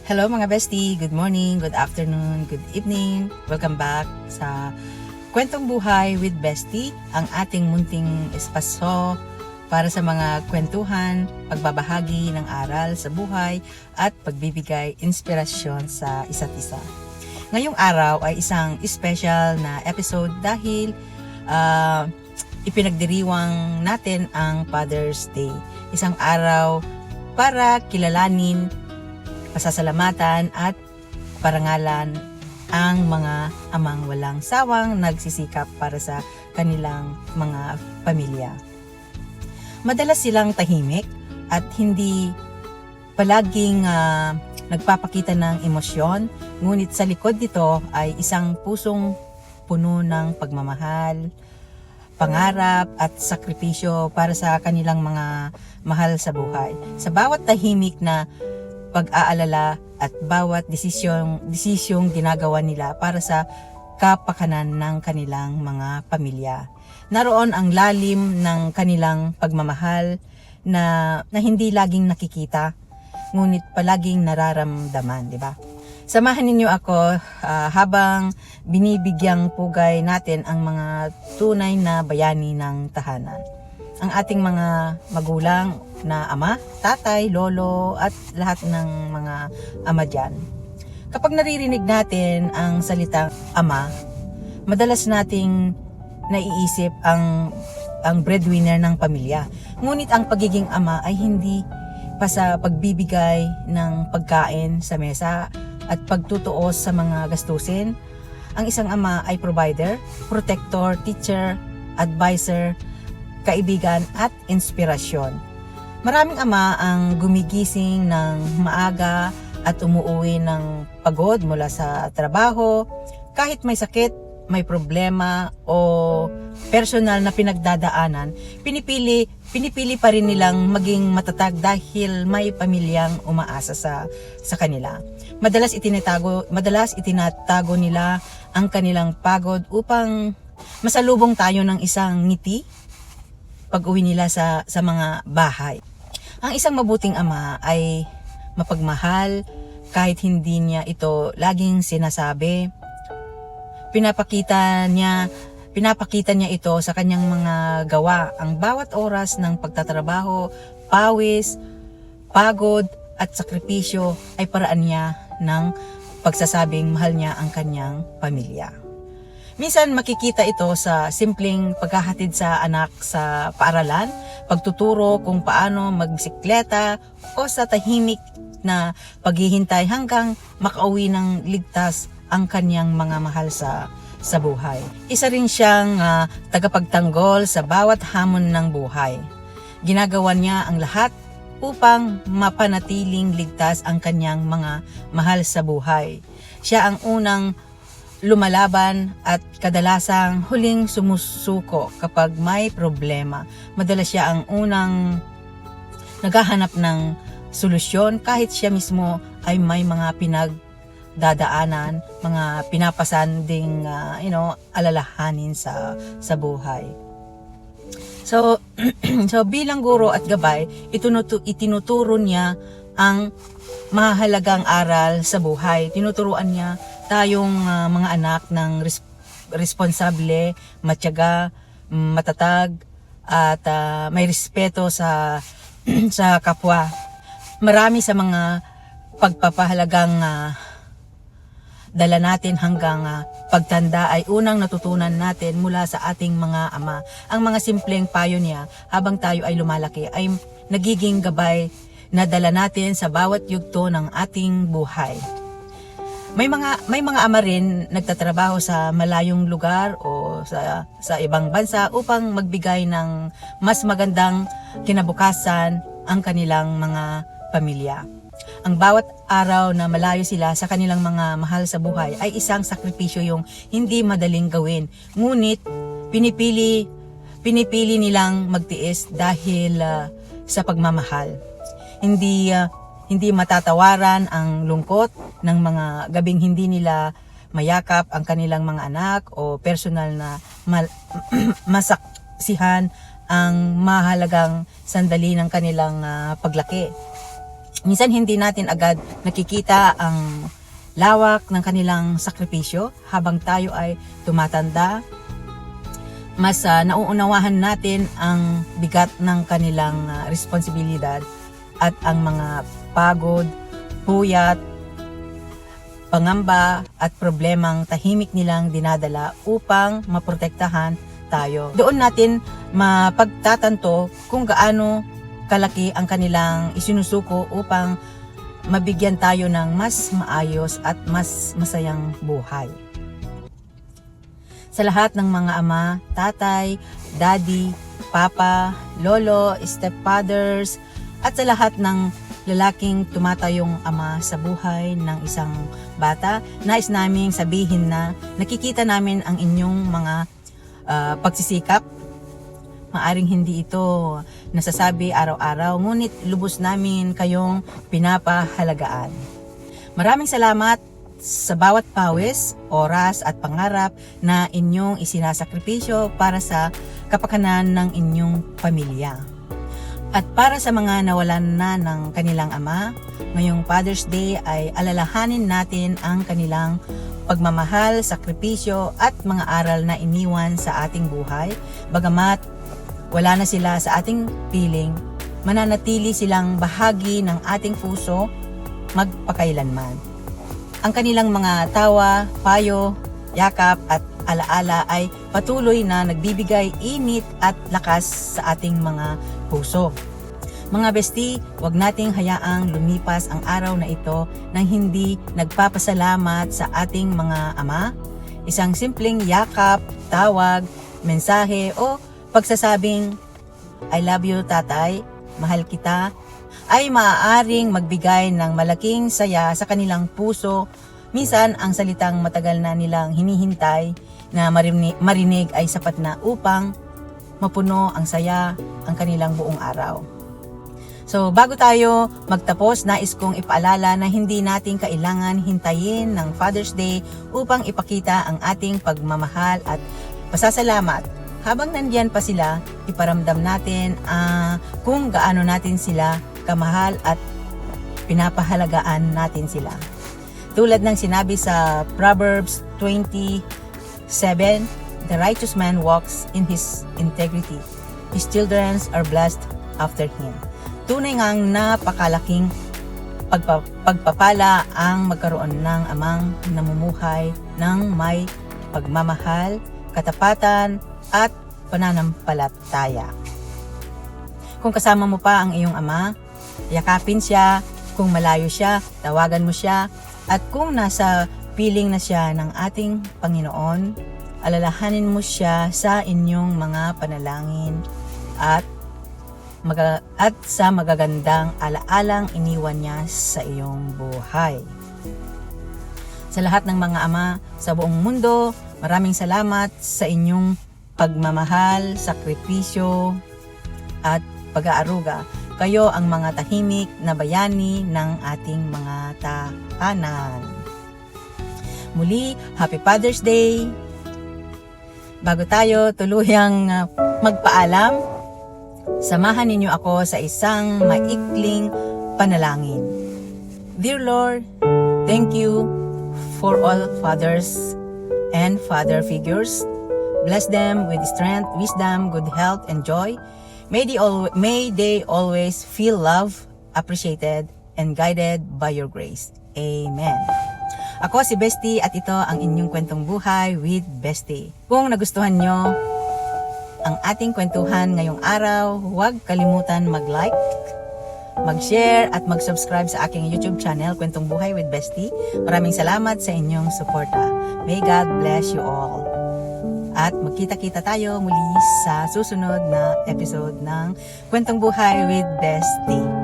Hello mga bestie, good morning, good afternoon, good evening. Welcome back sa Kwentong Buhay with Bestie, ang ating munting espasyo para sa mga kwentuhan, pagbabahagi ng aral sa buhay at pagbibigay inspirasyon sa isa't isa. Ngayong araw ay isang special na episode dahil ipinagdiriwang natin ang Father's Day. Isang araw para kilalanin, pasasalamatan at parangalan ang mga amang walang sawang nagsisikap para sa kanilang mga pamilya. Madalas silang tahimik at hindi palaging nagpapakita ng emosyon, ngunit sa likod nito ay isang pusong puno ng pagmamahal, pangarap at sakripisyo para sa kanilang mga mahal sa buhay. Sa bawat tahimik na pag-aalala at bawat desisyong ginagawa nila para sa kapakanan ng kanilang mga pamilya. Naroon ang lalim ng kanilang pagmamahal na hindi laging nakikita, ngunit palaging nararamdaman, di ba? Samahan ninyo ako habang binibigyang pugay natin ang mga tunay na bayani ng tahanan. Ang ating mga magulang na ama, tatay, lolo at lahat ng mga ama dyan. Kapag naririnig natin ang salitang ama, madalas nating naiisip ang breadwinner ng pamilya. Ngunit ang pagiging ama ay hindi pa sa pagbibigay ng pagkain sa mesa at pagtutuos sa mga gastusin. Ang isang ama ay provider, protector, teacher, advisor, kaibigan at inspirasyon. Maraming ama ang gumigising ng maaga at umuwi ng pagod mula sa trabaho. Kahit may sakit, may problema o personal na pinagdadaanan, pinipili pa rin nilang maging matatag dahil may pamilyang umaasa sa kanila. Madalas itinatago nila ang kanilang pagod upang masalubong tayo ng isang ngiti pag-uwi nila sa mga bahay. Ang isang mabuting ama ay mapagmahal kahit hindi niya ito laging sinasabi. Pinapakita niya ito sa kanyang mga gawa. Ang bawat oras ng pagtatrabaho, pawis, pagod at sakripisyo ay paraan niya ng pagsasabing mahal niya ang kanyang pamilya. Minsan makikita ito sa simpleng paghahatid sa anak sa paaralan, pagtuturo kung paano magbisikleta o sa tahimik na paghihintay hanggang makauwi ng ligtas ang kanyang mga mahal sa buhay. Isa rin siyang tagapagtanggol sa bawat hamon ng buhay. Ginagawa niya ang lahat upang mapanatiling ligtas ang kanyang mga mahal sa buhay. Siya ang unang lumalaban at kadalasang huling sumusuko kapag may problema. Madalas siya ang unang naghahanap ng solusyon kahit siya mismo ay may mga pinagdadaanan, mga pinapasanding alalahanin sa buhay. So bilang guro at gabay, itinuturo niya ang mahalagang aral sa buhay. Tinuturuan niya tayong mga anak ng responsable, matyaga, matatag at may respeto sa kapwa. Marami sa mga pagpapahalagang dala natin hanggang pagtanda ay unang natutunan natin mula sa ating mga ama. Ang mga simpleng payo niya habang tayo ay lumalaki ay nagiging gabay na dala natin sa bawat yugto ng ating buhay. May mga ama rin nagtatrabaho sa malayong lugar o sa ibang bansa upang magbigay ng mas magandang kinabukasan ang kanilang mga pamilya. Ang bawat araw na malayo sila sa kanilang mga mahal sa buhay ay isang sakripisyo yung hindi madaling gawin. Ngunit pinipili nilang magtiis dahil sa pagmamahal. Hindi matatawaran ang lungkot ng mga gabing hindi nila mayakap ang kanilang mga anak o personal na masaksihan ang mahalagang sandali ng kanilang paglaki. Minsan hindi natin agad nakikita ang lawak ng kanilang sakripisyo. Habang tayo ay tumatanda, mas nauunawahan natin ang bigat ng kanilang responsibilidad at ang mga pagod, puyat, pangamba at problemang tahimik nilang dinadala upang maprotektahan tayo. Doon natin mapagtatanto kung gaano kalaki ang kanilang isinusuko upang mabigyan tayo ng mas maayos at mas masayang buhay. Sa lahat ng mga ama, tatay, daddy, papa, lolo, stepfathers, at sa lahat ng lalaking tumatayong ama sa buhay ng isang bata, nais naming sabihin na nakikita namin ang inyong mga pagsisikap. Maaring hindi ito nasasabi araw-araw, ngunit lubos namin kayong pinapahalagaan. Maraming salamat sa bawat pawis, oras at pangarap na inyong isinasakripisyo para sa kapakanan ng inyong pamilya. At para sa mga nawalan na ng kanilang ama, ngayong Father's Day ay alalahanin natin ang kanilang pagmamahal, sakripisyo at mga aral na iniwan sa ating buhay. Bagamat wala na sila sa ating piling, mananatili silang bahagi ng ating puso magpakailanman. Ang kanilang mga tawa, payo, yakap at alaala ay patuloy na nagbibigay init at lakas sa ating mga puso. Mga bestie, huwag nating hayaang lumipas ang araw na ito nang hindi nagpapasalamat sa ating mga ama. Isang simpleng yakap, tawag, mensahe o pagsasabing, I love you tatay, mahal kita, ay maaaring magbigay ng malaking saya sa kanilang puso. Minsan, ang salitang matagal na nilang hinihintay na marinig ay sapat na upang mapuno ang saya ang kanilang buong araw. So, bago tayo magtapos, nais kong ipaalala na hindi natin kailangan hintayin ng Father's Day upang ipakita ang ating pagmamahal at pasasalamat. Habang nandiyan pa sila, iparamdam natin kung gaano natin sila kamahal at pinapahalagaan natin sila. Tulad ng sinabi sa Proverbs 20:7, the righteous man walks in his integrity. His children are blessed after him. Tunay ngang napakalaking pagpapala ang magkaroon ng amang namumuhay ng may pagmamahal, katapatan, at pananampalataya. Kung kasama mo pa ang iyong ama, yakapin siya. Kung malayo siya, tawagan mo siya. At kung nasa piling na siya ng ating Panginoon, alalahanin mo siya sa inyong mga panalangin at sa magagandang alaalang iniwan niya sa iyong buhay. Sa lahat ng mga ama sa buong mundo, maraming salamat sa inyong pagmamahal, sakripisyo at pag-aaruga. Kayo ang mga tahimik na bayani ng ating mga tahanan. Muli, Happy Father's Day! Bago tayo tuluyang magpaalam, samahan ninyo ako sa isang maikling panalangin. Dear Lord, thank you for all fathers and father figures. Bless them with strength, wisdom, good health, and joy. May they always feel loved, appreciated, and guided by your grace. Amen. Ako si Bestie at ito ang inyong kwentong buhay with Bestie. Kung nagustuhan nyo ang ating kwentuhan ngayong araw, huwag kalimutan mag-like, mag-share at mag-subscribe sa aking YouTube channel, Kwentong Buhay with Bestie. Maraming salamat sa inyong suporta. May God bless you all. At magkita-kita tayo muli sa susunod na episode ng Kwentong Buhay with Bestie.